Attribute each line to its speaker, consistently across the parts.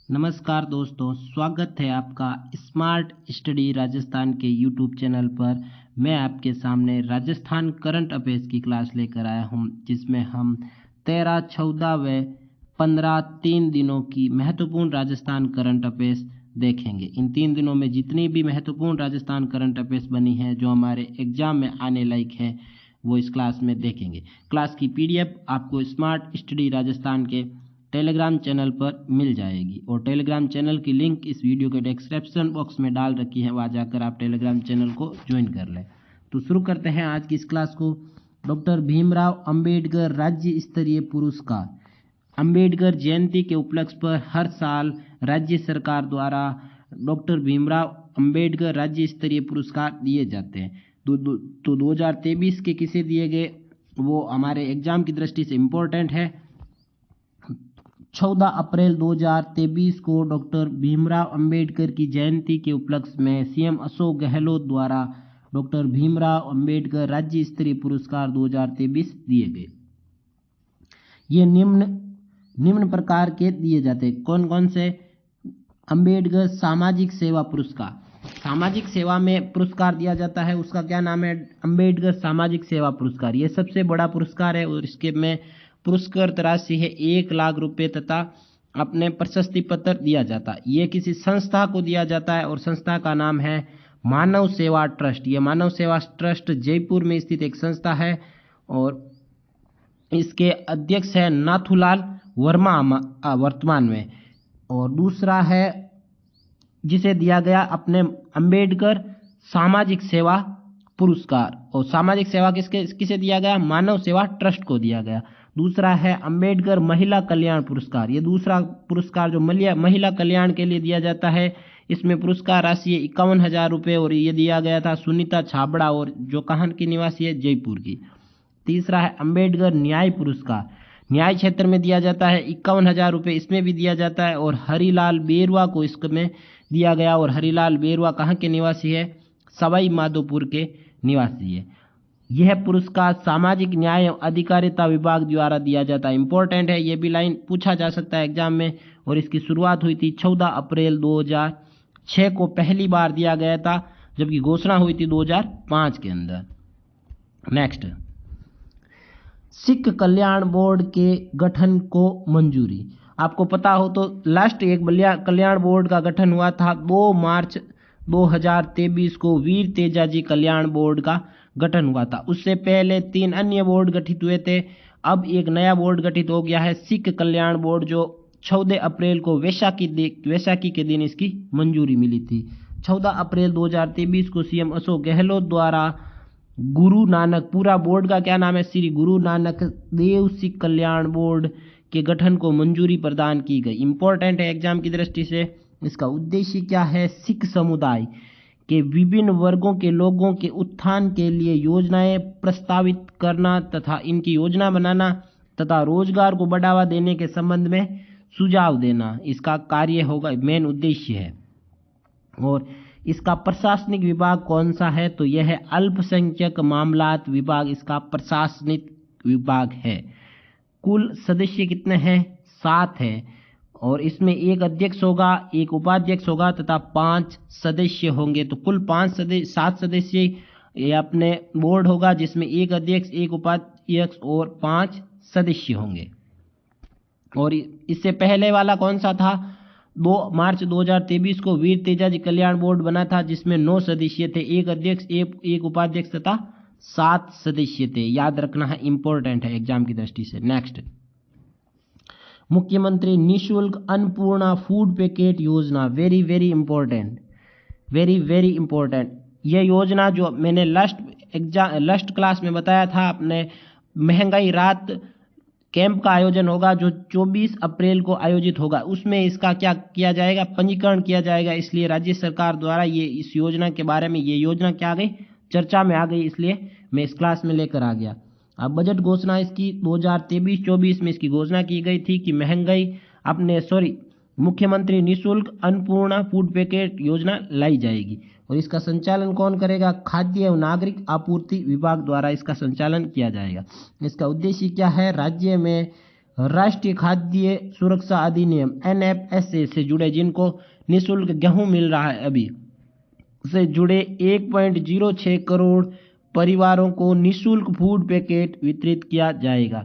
Speaker 1: नमस्कार दोस्तों, स्वागत है आपका स्मार्ट स्टडी राजस्थान के यूट्यूब चैनल पर। मैं आपके सामने राजस्थान करंट अफेयर्स की क्लास लेकर आया हूं, जिसमें हम 13, 14 व 15 3 दिनों की महत्वपूर्ण राजस्थान करंट अफेयर्स देखेंगे। इन 3 दिनों में जितनी भी महत्वपूर्ण राजस्थान करंट अफेयर्स बनी हैं जो हमारे एग्जाम में आने लायक है, वो इस क्लास में देखेंगे। क्लास की पीडीएफ आपको स्मार्ट स्टडी राजस्थान के टेलीग्राम चैनल पर मिल जाएगी और टेलीग्राम चैनल की लिंक इस वीडियो के डिस्क्रिप्शन बॉक्स में डाल रखी है। वहाँ जाकर आप टेलीग्राम चैनल को ज्वाइन कर लें। तो शुरू करते हैं आज की इस क्लास को। डॉक्टर भीमराव अंबेडकर राज्य स्तरीय पुरस्कार। अंबेडकर जयंती के उपलक्ष्य पर हर साल राज्य सरकार द्वारा डॉक्टर भीमराव अंबेडकर राज्य स्तरीय पुरस्कार दिए जाते हैं। तो 2023 के किसे दिए गए, वो हमारे एग्जाम की दृष्टि से इम्पोर्टेंट है। 14 अप्रैल 2023 को डॉक्टर भीमराव अंबेडकर की जयंती के उपलक्ष्य में सीएम अशोक गहलोत द्वारा डॉक्टर भीमराव अंबेडकर राज्य स्तरीय पुरस्कार 2023 दिए गए। ये निम्न प्रकार के दिए जाते हैं। कौन कौन से? अंबेडकर सामाजिक सेवा पुरस्कार। सामाजिक सेवा में पुरस्कार दिया जाता है, उसका क्या नाम है? अंबेडकर सामाजिक सेवा पुरस्कार। ये सबसे बड़ा पुरस्कार है और इसके में पुरस्कृत राशि है 1 लाख रुपए तथा अपने प्रशस्ति पत्र दिया जाता है। ये किसी संस्था को दिया जाता है और संस्था का नाम है मानव सेवा ट्रस्ट। ये मानव सेवा ट्रस्ट जयपुर में स्थित एक संस्था है और इसके अध्यक्ष है नाथूलाल वर्मा वर्तमान में। और दूसरा है जिसे दिया गया अपने अंबेडकर सामाजिक सेवा पुरस्कार, और सामाजिक सेवा किसे दिया गया? मानव सेवा ट्रस्ट को दिया गया। दूसरा है अंबेडकर महिला कल्याण पुरस्कार। ये दूसरा पुरस्कार जो महिला कल्याण के लिए दिया जाता है। इसमें पुरस्कार राशि है 51,000 रुपये और ये दिया गया था सुनीता छाबड़ा, और जो कहाँ की निवासी है? जयपुर की। तीसरा है अंबेडकर न्याय पुरस्कार। न्याय क्षेत्र में दिया जाता है 51,000 रुपये, इसमें भी दिया जाता है और हरिलाल बेरवा को इसमें दिया गया। और हरिलाल बेरवा कहाँ के निवासी है? सवाई माधोपुर के निवासी है। यह पुरस्कार सामाजिक न्याय एवं अधिकारिता विभाग द्वारा दिया जाता है। इंपॉर्टेंट है, ये भी लाइन पूछा जा सकता है एग्जाम में। और इसकी शुरुआत हुई थी 14 अप्रैल 2006 को पहली बार दिया गया था, जबकि घोषणा हुई थी 2005 के अंदर। नेक्स्ट, सिख कल्याण बोर्ड के गठन को मंजूरी। आपको पता हो तो लास्ट एक कल्याण बोर्ड का गठन हुआ था 2 मार्च 2023 को वीर तेजाजी कल्याण बोर्ड का गठन हुआ था। उससे पहले 3 अन्य बोर्ड गठित हुए थे। अब एक नया बोर्ड गठित हो गया है सिख कल्याण बोर्ड, जो 14 अप्रैल को वैशाखी के दिन इसकी मंजूरी मिली थी। 14 अप्रैल 2023 को सीएम अशोक गहलोत द्वारा गुरु नानक, पूरा बोर्ड का क्या नाम है? श्री गुरु नानक देव सिख कल्याण बोर्ड के गठन को मंजूरी प्रदान की गई। इंपॉर्टेंट है एग्जाम की दृष्टि से। इसका उद्देश्य क्या है? सिख समुदाय के विभिन्न वर्गों के लोगों के उत्थान के लिए योजनाएं प्रस्तावित करना तथा इनकी योजना बनाना तथा रोजगार को बढ़ावा देने के संबंध में सुझाव देना, इसका कार्य होगा, मेन उद्देश्य है। और इसका प्रशासनिक विभाग कौन सा है? तो यह है अल्पसंख्यक मामलात विभाग, इसका प्रशासनिक विभाग है। कुल सदस्य कितने हैं? 7 है और इसमें एक अध्यक्ष होगा, एक उपाध्यक्ष होगा तथा 5 सदस्य होंगे। तो कुल 7 सदस्य ये अपने बोर्ड होगा, जिसमें एक अध्यक्ष, एक उपाध्यक्ष और 5 सदस्य होंगे। और इससे पहले वाला कौन सा था? 2 मार्च 2023 को वीर तेजाजी कल्याण बोर्ड बना था, जिसमें 9 सदस्य थे, एक अध्यक्ष, एक उपाध्यक्ष तथा 7 सदस्य थे। याद रखना है, इंपॉर्टेंट है एग्जाम की दृष्टि से। नेक्स्ट, मुख्यमंत्री निःशुल्क अन्नपूर्णा फूड पैकेट योजना। Very very important, very very important. यह योजना जो मैंने लास्ट क्लास में बताया था, अपने महंगाई रात कैंप का आयोजन होगा जो 24 अप्रैल को आयोजित होगा। उसमें इसका क्या किया जाएगा? पंजीकरण किया जाएगा। इसलिए राज्य सरकार द्वारा इस योजना के बारे में, ये योजना क्या आ गई? चर्चा में आ गई, इसलिए मैं इस क्लास में लेकर आ गया। अब बजट घोषणा इसकी 2023-24 में इसकी घोषणा की गई थी कि मुख्यमंत्री निःशुल्क अन्नपूर्णा फूड पैकेट योजना लाई जाएगी। और इसका संचालन कौन करेगा? खाद्य एवं नागरिक आपूर्ति विभाग द्वारा इसका संचालन किया जाएगा। इसका उद्देश्य क्या है? राज्य में राष्ट्रीय खाद्य सुरक्षा अधिनियम NFSA से जुड़े जिनको निःशुल्क गेहूं मिल रहा है अभी, से जुड़े 1.06 करोड़ परिवारों को निःशुल्क फूड पैकेट वितरित किया जाएगा।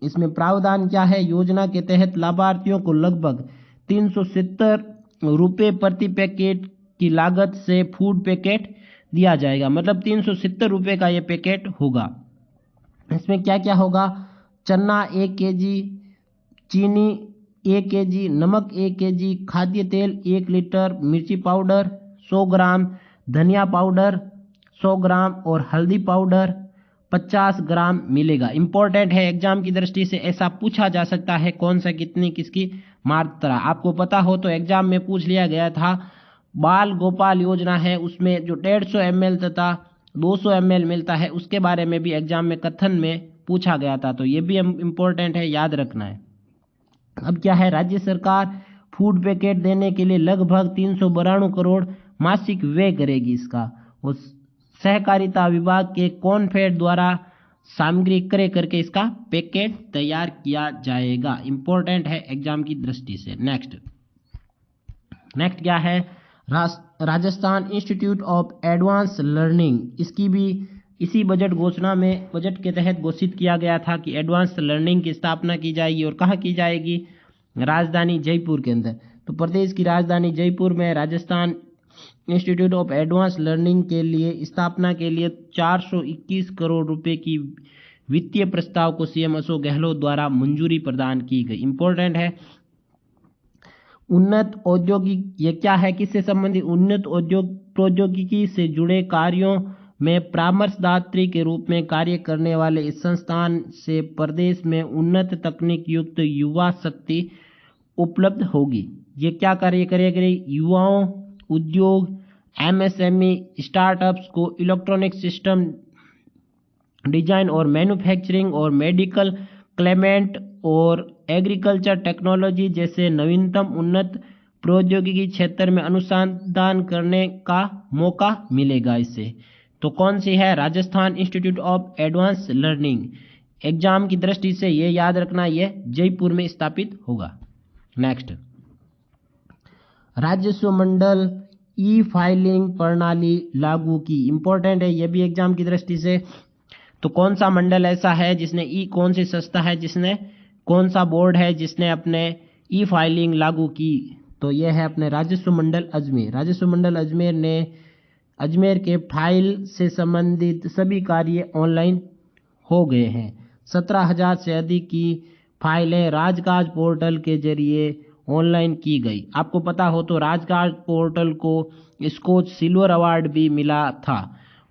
Speaker 1: इसमें प्रावधान क्या है? योजना के तहत लाभार्थियों को लगभग 370 रुपये प्रति पैकेट की लागत से फूड पैकेट दिया जाएगा। मतलब 370 रुपये का ये पैकेट होगा। इसमें क्या क्या होगा? चना 1 केजी, चीनी 1 केजी, नमक 1 केजी, खाद्य तेल 1 लीटर, मिर्ची पाउडर 100 ग्राम, धनिया पाउडर 100 ग्राम और हल्दी पाउडर 50 ग्राम मिलेगा। इंपॉर्टेंट है, एग्जाम की दृष्टि से ऐसा पूछा जा सकता है कौन सा कितनी किसकी मात्रा। आपको पता हो तो एग्जाम में पूछ लिया गया था, बाल गोपाल योजना है उसमें जो 150 ml तथा 200 ml मिलता है उसके बारे में भी एग्जाम में कथन में पूछा गया था, तो ये भी इम्पोर्टेंट है, याद रखना है। अब क्या है? राज्य सरकार फूड पैकेट देने के लिए लगभग 392 करोड़ मासिक व्यय करेगी इसका। उस सहकारिता विभाग के कॉनफेड द्वारा सामग्री क्रय करके इसका पैकेट तैयार किया जाएगा। इंपॉर्टेंट है एग्जाम की दृष्टि से। नेक्स्ट क्या है? Rajasthan institute of advance learning, इसकी भी इसी बजट के तहत घोषित किया गया था कि एडवांस लर्निंग की स्थापना की जाएगी। और कहाँ की जाएगी? राजधानी जयपुर के अंदर। तो प्रदेश की राजधानी जयपुर में Rajasthan institute of advance learning के लिए स्थापना के लिए 421 करोड़ रुपए की वित्तीय प्रस्ताव को सीएम अशोक गहलोत द्वारा मंजूरी प्रदान की गई। इंपॉर्टेंट है। उन्नत औद्योगिक, ये क्या है? किससे संबंधित? उन्नत प्रौद्योगिकी से जुड़े कार्यों में परामर्शदात्री के रूप में कार्य करने वाले इस संस्थान से प्रदेश में उन्नत तकनीक युक्त युवा शक्ति उपलब्ध होगी। ये क्या कार्य करेगी? युवाओं, उद्योग, MSME स्टार्टअप्स को इलेक्ट्रॉनिक सिस्टम डिजाइन और मैन्युफैक्चरिंग और मेडिकल क्लेमेंट और एग्रीकल्चर टेक्नोलॉजी जैसे नवीनतम उन्नत प्रौद्योगिकी क्षेत्र में अनुसंधान करने का मौका मिलेगा इससे। तो कौन सी है? Rajasthan institute of advance learning. Exam की दृष्टि से ये याद रखना, ये जयपुर में स्थापित होगा। नेक्स्ट, राजस्व मंडल ई फाइलिंग प्रणाली लागू की। इंपॉर्टेंट है ये भी एग्जाम की दृष्टि से। तो कौन सा मंडल ऐसा है जिसने कौन सी संस्था है जिसने, कौन सा बोर्ड है जिसने अपने ई फाइलिंग लागू की? तो यह है अपने राजस्व मंडल अजमेर। राजस्व मंडल अजमेर ने अजमेर के फाइल से संबंधित सभी कार्य ऑनलाइन हो गए हैं। 17,000 से अधिक की फाइलें राजकाज पोर्टल के जरिए ऑनलाइन की गई। आपको पता हो तो राजकाज पोर्टल को स्कॉच सिल्वर अवार्ड भी मिला था।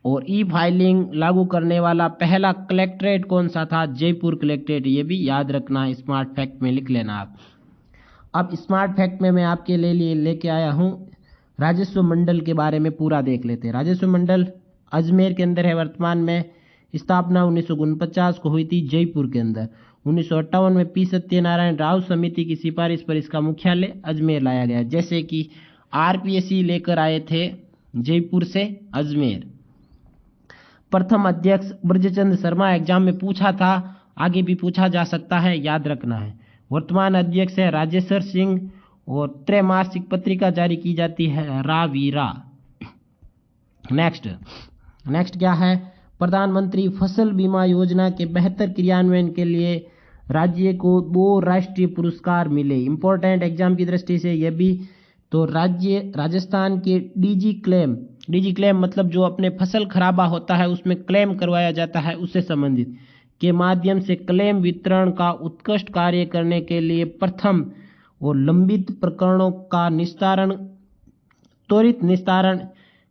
Speaker 1: और ई फाइलिंग लागू करने वाला पहला कलेक्ट्रेट कौन सा था? जयपुर कलेक्ट्रेट। ये भी याद रखना, स्मार्ट फैक्ट में लिख लेना आप। अब स्मार्ट फैक्ट में मैं आपके लिए लेके आया हूँ राजस्व मंडल के बारे में पूरा देख लेते हैं। राजस्व मंडल अजमेर के अंदर है। वर्तमान में स्थापना 1949 को हुई थी जयपुर के अंदर। 1958 में पी सत्यनारायण राव समिति की सिफारिश पर इसका मुख्यालय अजमेर लाया गया, जैसे कि RPSC लेकर आए थे जयपुर से अजमेर। प्रथम अध्यक्ष ब्रजचंद शर्मा, एग्जाम में पूछा था, आगे भी पूछा जा सकता है, याद रखना है। वर्तमान अध्यक्ष है राजेश्वर सिंह और त्रैमासिक पत्रिका जारी की जाती है रावीरा। नेक्स्ट क्या है? प्रधानमंत्री फसल बीमा योजना के बेहतर क्रियान्वयन के लिए राज्य को 2 राष्ट्रीय पुरस्कार मिले। इंपॉर्टेंट एग्जाम की दृष्टि से यह भी। तो राजस्थान के डीजी क्लेम मतलब जो अपने फसल खराबा होता है उसमें क्लेम करवाया जाता है उससे संबंधित के माध्यम से क्लेम वितरण का उत्कृष्ट कार्य करने के लिए प्रथम और लंबित प्रकरणों का त्वरित निस्तारण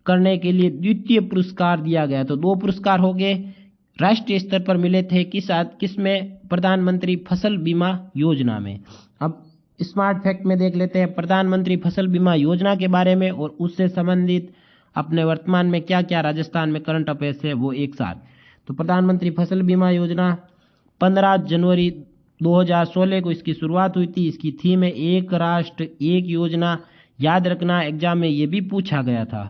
Speaker 1: करने के लिए द्वितीय पुरस्कार दिया गया। तो 2 पुरस्कार हो गए, राष्ट्रीय स्तर पर मिले थे। किसमें? प्रधानमंत्री फसल बीमा योजना में। अब स्मार्ट फैक्ट में देख लेते हैं प्रधानमंत्री फसल बीमा योजना के बारे में और उससे संबंधित अपने वर्तमान में क्या क्या राजस्थान में करंट अफेयर्स है वो एक साथ। तो प्रधानमंत्री फसल बीमा योजना 15 जनवरी 2016 को इसकी शुरुआत हुई थी। इसकी थीम है एक राष्ट्र एक योजना। याद रखना, एग्जाम में ये भी पूछा गया था।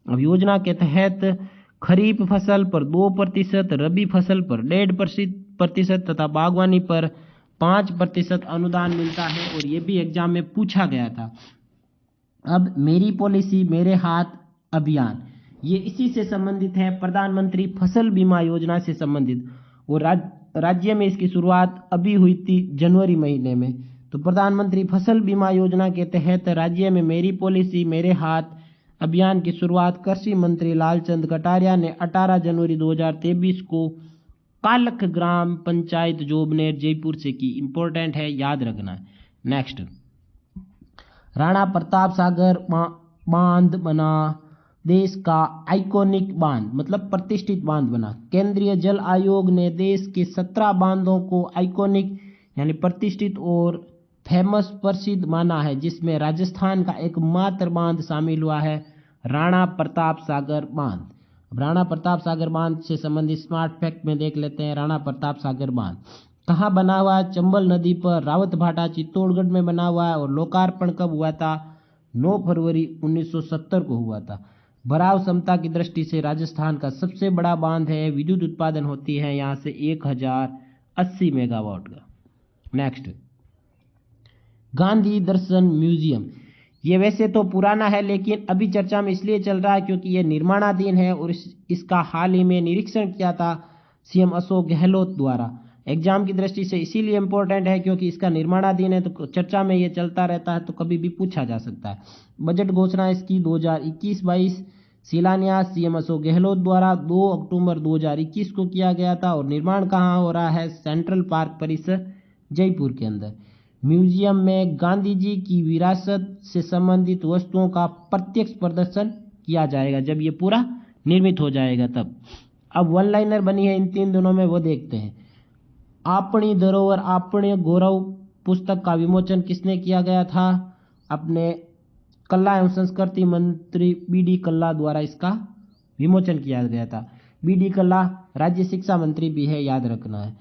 Speaker 1: अब योजना के तहत खरीफ फसल पर 2%, रबी फसल पर 1.5% तथा बागवानी पर 5% अनुदान मिलता है, और ये भी एग्जाम में पूछा गया था। अब मेरी पॉलिसी मेरे हाथ अभियान, ये इसी से संबंधित है, प्रधानमंत्री फसल बीमा योजना से संबंधित। और राज्य में इसकी शुरुआत अभी हुई थी जनवरी महीने में। तो प्रधानमंत्री फसल बीमा योजना के तहत राज्य में मेरी पॉलिसी मेरे हाथ अभियान की शुरुआत कृषि मंत्री लालचंद कटारिया ने 18 जनवरी 2023 को कालख ग्राम पंचायत जोबनेर जयपुर से की। इंपॉर्टेंट है, याद रखना है। नेक्स्ट, राणा प्रताप सागर बांध बना देश का आइकॉनिक बांध, मतलब प्रतिष्ठित बांध बना। केंद्रीय जल आयोग ने देश के 17 बांधों को आइकॉनिक यानी प्रतिष्ठित और फेमस प्रसिद्ध माना है, जिसमें राजस्थान का एकमात्र बांध शामिल हुआ है, राणा प्रताप सागर बांध। राणा प्रताप सागर बांध से संबंधित स्मार्ट फैक्ट में देख लेते हैं। राणा प्रताप सागर बांध कहाँ बना हुआ है? चंबल नदी पर रावत भाटा चित्तौड़गढ़ में बना हुआ है। और लोकार्पण कब हुआ था? 9 फरवरी 1970 को हुआ था। भराव क्षमता की दृष्टि से राजस्थान का सबसे बड़ा बांध है। विद्युत उत्पादन होती है यहाँ से 1080 मेगावाट का। नेक्स्ट, गांधी दर्शन म्यूजियम, ये वैसे तो पुराना है लेकिन अभी चर्चा में इसलिए चल रहा है क्योंकि ये निर्माणाधीन है, और इसका हाल ही में निरीक्षण किया था सीएम अशोक गहलोत द्वारा। एग्जाम की दृष्टि से इसीलिए इंपॉर्टेंट है क्योंकि इसका निर्माणाधीन है, तो चर्चा में ये चलता रहता है, तो कभी भी पूछा जा सकता है। बजट घोषणा इसकी 2021-22, शिलान्यास सीएम अशोक गहलोत द्वारा 2 अक्टूबर 2021 को किया गया था। और निर्माण कहाँ हो रहा है? सेंट्रल पार्क परिसर जयपुर के अंदर। म्यूजियम में गांधी जी की विरासत से संबंधित वस्तुओं का प्रत्यक्ष प्रदर्शन किया जाएगा जब ये पूरा निर्मित हो जाएगा तब। अब वन लाइनर बनी है इन 3 दिनों में, वो देखते हैं। अपनी धरोहर अपने गौरव पुस्तक का विमोचन किसने किया गया था? अपने कला एवं संस्कृति मंत्री बीडी कल्ला द्वारा इसका विमोचन किया गया था। बीडी कल्ला राज्य शिक्षा मंत्री भी है, याद रखना है।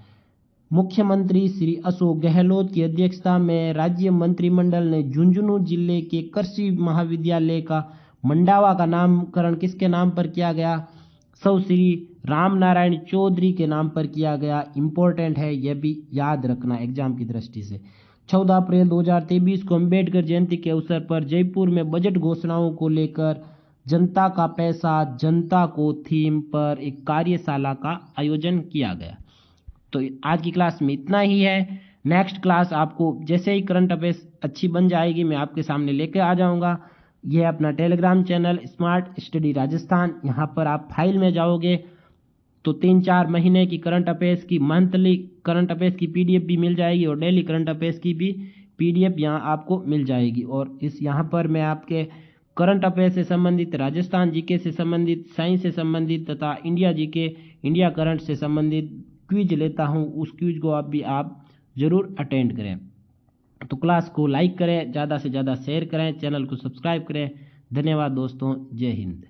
Speaker 1: मुख्यमंत्री श्री अशोक गहलोत की अध्यक्षता में राज्य मंत्रिमंडल ने झुंझुनू जिले के कृषि महाविद्यालय का मंडावा का नामकरण किसके नाम पर किया गया? सौ श्री राम नारायण चौधरी के नाम पर किया गया। इंपॉर्टेंट है, यह भी याद रखना एग्जाम की दृष्टि से। 14 अप्रैल 2023 को अम्बेडकर जयंती के अवसर पर जयपुर में बजट घोषणाओं को लेकर जनता का पैसा जनता को थीम पर एक कार्यशाला का आयोजन किया गया। तो आज की क्लास में इतना ही है। नेक्स्ट क्लास आपको जैसे ही करंट अफेयर्स अच्छी बन जाएगी मैं आपके सामने लेकर आ जाऊंगा। यह अपना Telegram channel smart study Rajasthan, यहाँ पर आप फाइल में जाओगे तो 3-4 महीने की करंट अफेयर्स की, मंथली करंट अफेयर्स की पीडीएफ भी मिल जाएगी और डेली करंट अफेयर्स की भी पीडीएफ यहाँ आपको मिल जाएगी। और इस यहाँ पर मैं आपके करंट अफेयर्स से संबंधित, राजस्थान जीके से संबंधित, साइंस से संबंधित तथा इंडिया जीके, इंडिया करंट से संबंधित क्विज लेता हूँ। उस क्विज को आप जरूर अटेंड करें। तो क्लास को लाइक करें, ज़्यादा से ज़्यादा शेयर करें, चैनल को सब्सक्राइब करें। धन्यवाद दोस्तों, जय हिंद।